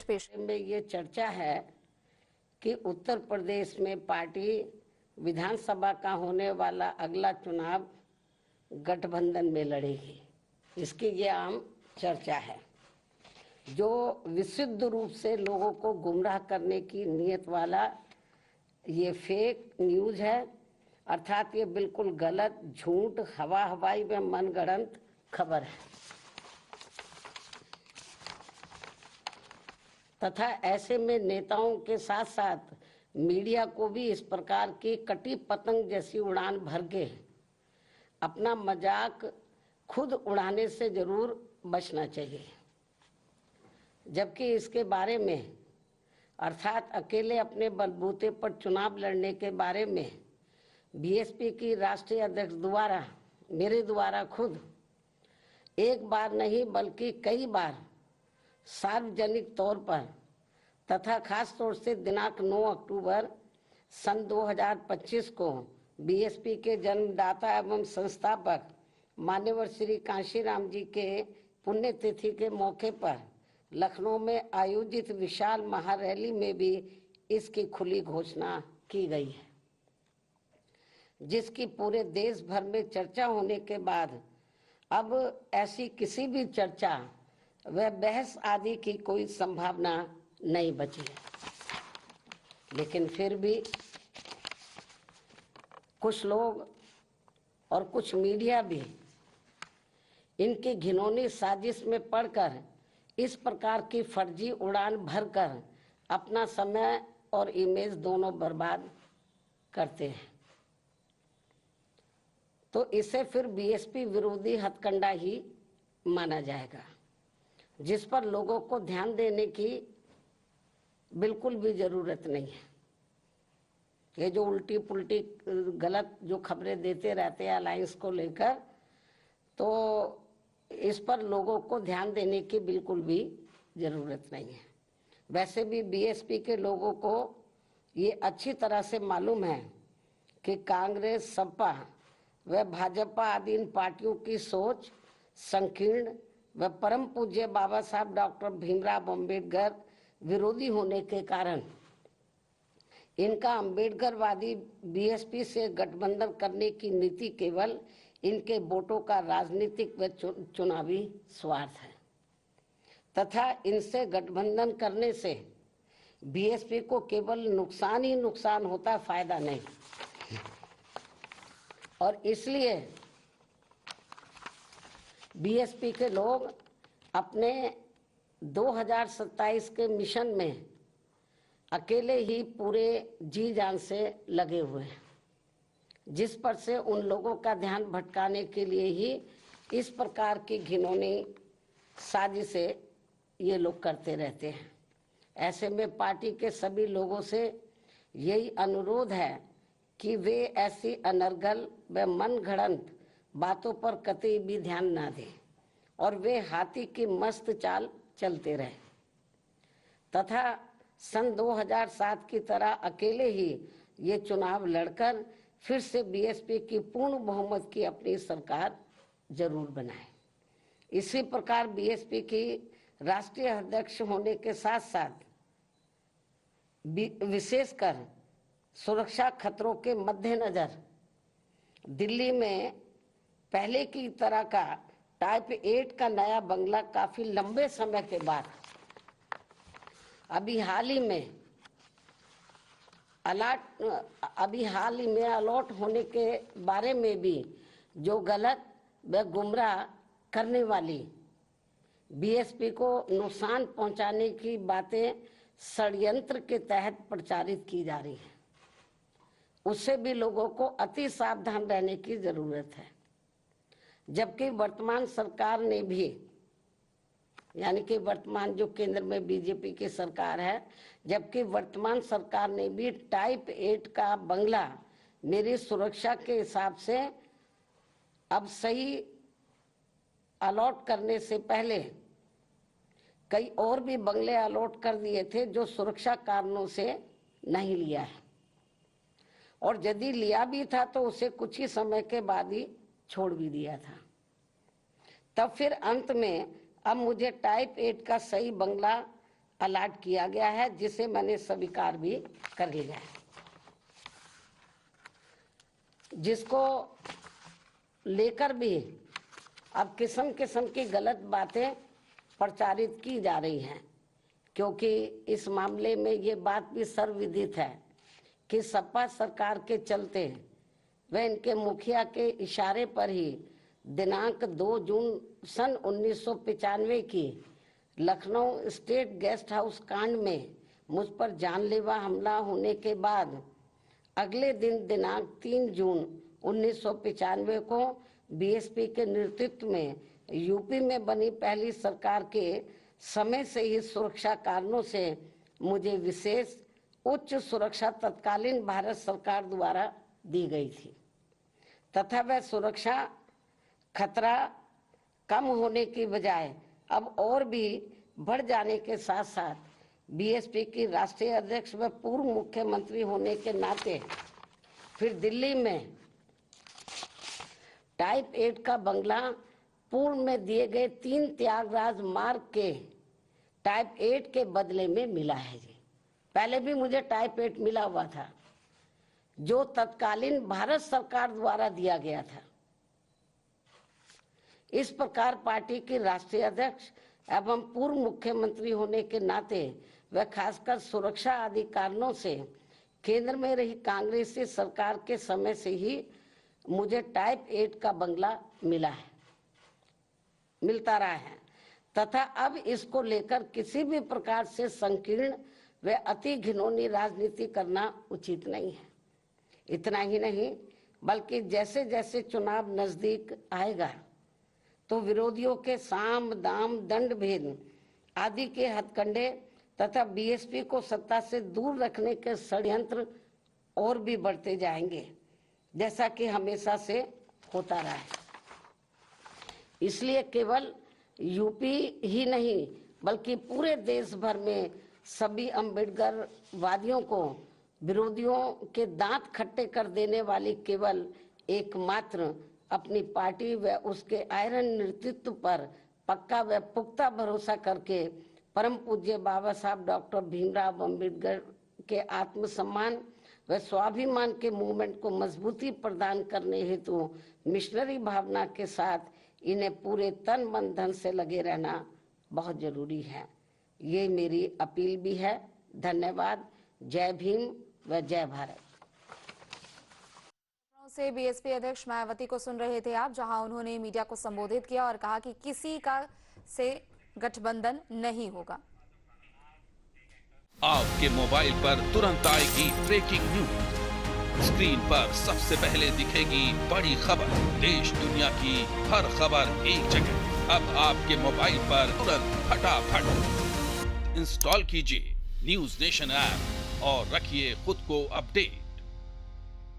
पेश। में ये चर्चा है कि उत्तर प्रदेश में पार्टी विधानसभा का होने वाला अगला चुनाव गठबंधन में लड़ेगी। इसकी ये आम चर्चा है, जो विशुद्ध रूप से लोगों को गुमराह करने की नीयत वाला ये फेक न्यूज है। अर्थात ये बिल्कुल गलत, झूठ, हवाई में मनगढ़ंत खबर है तथा ऐसे में नेताओं के साथ साथ मीडिया को भी इस प्रकार की कटी पतंग जैसी उड़ान भर के अपना मजाक खुद उड़ाने से जरूर बचना चाहिए। जबकि इसके बारे में अर्थात अकेले अपने बलबूते पर चुनाव लड़ने के बारे में बीएसपी की राष्ट्रीय अध्यक्ष द्वारा, मेरे द्वारा खुद एक बार नहीं बल्कि कई बार सार्वजनिक तौर पर तथा खास तौर से दिनांक 9 अक्टूबर सन 2025 को बीएसपी के जन्मदाता एवं संस्थापक मान्यवर श्री कांशीराम जी के पुण्यतिथि के मौके पर लखनऊ में आयोजित विशाल महारैली में भी इसकी खुली घोषणा की गई है, जिसकी पूरे देश भर में चर्चा होने के बाद अब ऐसी किसी भी चर्चा व बहस आदि की कोई संभावना नहीं बची है। लेकिन फिर भी कुछ लोग और कुछ मीडिया भी इनकी घिनौनी साजिश में पड़कर इस प्रकार की फर्जी उड़ान भरकर अपना समय और इमेज दोनों बर्बाद करते हैं। तो इसे फिर बीएसपी विरोधी हथकंडा ही माना जाएगा, जिस पर लोगों को ध्यान देने की बिल्कुल भी जरूरत नहीं है। ये जो उल्टी पुल्टी गलत जो खबरें देते रहते हैं अलायंस को लेकर, तो इस पर लोगों को ध्यान देने की बिल्कुल भी जरूरत नहीं है। वैसे भी बीएसपी के लोगों को ये अच्छी तरह से मालूम है कि कांग्रेस, सपा व भाजपा आदि इन पार्टियों की सोच संकीर्ण व परम पूज्य बाबा साहब डॉक्टर भीमराव अम्बेडकर विरोधी होने के कारण इनका अम्बेडकरवादी बीएसपी से गठबंधन करने की नीति केवल इनके वोटों का राजनीतिक व चुनावी स्वार्थ है तथा इनसे गठबंधन करने से बीएसपी को केवल नुकसान ही नुकसान होता है, फायदा नहीं। और इसलिए बीएसपी के लोग अपने 2027 के मिशन में अकेले ही पूरे जी जान से लगे हुए हैं, जिस पर से उन लोगों का ध्यान भटकाने के लिए ही इस प्रकार की घिनौनी साजिशें ये लोग करते रहते हैं। ऐसे में पार्टी के सभी लोगों से यही अनुरोध है कि वे ऐसी अनर्गल व मनगढ़ंत बातों पर कतई भी ध्यान ना दें और वे हाथी की मस्त चाल चलते रहे तथा सन 2007 की तरह अकेले ही ये चुनाव लड़कर फिर से बीएसपी की पूर्ण बहुमत की अपनी सरकार जरूर बनाए। इसी प्रकार बीएसपी की राष्ट्रीय अध्यक्ष होने के साथ साथ विशेषकर सुरक्षा खतरों के मद्देनजर दिल्ली में पहले की तरह का टाइप 8 का नया बंगला काफी लंबे समय के बाद अभी हाल ही में अलॉट होने के बारे में भी जो गलत व गुमराह करने वाली बीएसपी को नुकसान पहुंचाने की बातें षड्यंत्र के तहत प्रचारित की जा रही है, उससे भी लोगों को अति सावधान रहने की जरूरत है। जबकि वर्तमान सरकार ने भी, यानी कि वर्तमान जो केंद्र में बीजेपी की सरकार है, जबकि वर्तमान सरकार ने भी टाइप 8 का बंगला मेरी सुरक्षा के हिसाब से अब सही अलॉट करने से पहले कई और भी बंगले अलॉट कर दिए थे जो सुरक्षा कारणों से नहीं लिया है, और यदि लिया भी था तो उसे कुछ ही समय के बाद ही छोड़ भी दिया था। तब फिर अंत में अब मुझे टाइप 8 का सही बंगला अलॉट किया गया है, जिसे मैंने स्वीकार भी कर लिया है, जिसको लेकर भी अब किस्म किस्म की गलत बातें प्रचारित की जा रही हैं, क्योंकि इस मामले में ये बात भी सर्वविदित है कि सपा सरकार के चलते व इनके मुखिया के इशारे पर ही दिनांक 2 जून सन 1995 की लखनऊ स्टेट गेस्ट हाउस कांड में मुझ पर जानलेवा हमला होने के बाद अगले दिन दिनांक 3 जून 1995 को बीएसपी के नेतृत्व में यूपी में बनी पहली सरकार के समय से ही सुरक्षा कारणों से मुझे विशेष उच्च सुरक्षा तत्कालीन भारत सरकार द्वारा दी गई थी तथा वह सुरक्षा खतरा कम होने की बजाय अब और भी बढ़ जाने के साथ साथ बीएसपी की राष्ट्रीय अध्यक्ष व पूर्व मुख्यमंत्री होने के नाते फिर दिल्ली में टाइप 8 का बंगला पूर्व में दिए गए 3 त्यागराज मार्ग के टाइप 8 के बदले में मिला है जी। पहले भी मुझे टाइप 8 मिला हुआ था, जो तत्कालीन भारत सरकार द्वारा दिया गया था। इस प्रकार पार्टी की राष्ट्रीय अध्यक्ष एवं पूर्व मुख्यमंत्री होने के नाते व खासकर सुरक्षा आदि कारणों से केंद्र में रही कांग्रेसी सरकार के समय से ही मुझे टाइप 8 का बंगला मिलता रहा है तथा अब इसको लेकर किसी भी प्रकार से संकीर्ण व अति घिनौनी राजनीति करना उचित नहीं है। इतना ही नहीं, बल्कि जैसे जैसे चुनाव नजदीक आएगा तो विरोधियों के साम दाम दंड भेद आदि के हथकंडे तथा बीएसपी को सत्ता से दूर रखने के षड्यंत्र और भी बढ़ते जाएंगे, जैसा कि हमेशा से होता रहा है। इसलिए केवल यूपी ही नहीं बल्कि पूरे देश भर में सभी अम्बेडकर वादियों को विरोधियों के दांत खट्टे कर देने वाली केवल एकमात्र अपनी पार्टी व उसके आयरन नेतृत्व पर पक्का व पुख्ता भरोसा करके परम पूज्य बाबा साहब डॉक्टर भीमराव अम्बेडकर के आत्मसम्मान व स्वाभिमान के मूवमेंट को मजबूती प्रदान करने हेतु मिशनरी भावना के साथ इन्हें पूरे तन मन धन से लगे रहना बहुत जरूरी है। ये मेरी अपील भी है। धन्यवाद। जय भीम व जय भारत। से बीएसपी अध्यक्ष मायावती को सुन रहे थे आप, जहां उन्होंने मीडिया को संबोधित किया और कहा कि किसी का से गठबंधन नहीं होगा। आपके मोबाइल पर तुरंत आएगी ब्रेकिंग न्यूज। स्क्रीन पर सबसे पहले दिखेगी बड़ी खबर। देश दुनिया की हर खबर एक जगह। अब आपके मोबाइल पर तुरंत फटाफट इंस्टॉल कीजिए न्यूज नेशन ऐप और रखिए खुद को अपडेट।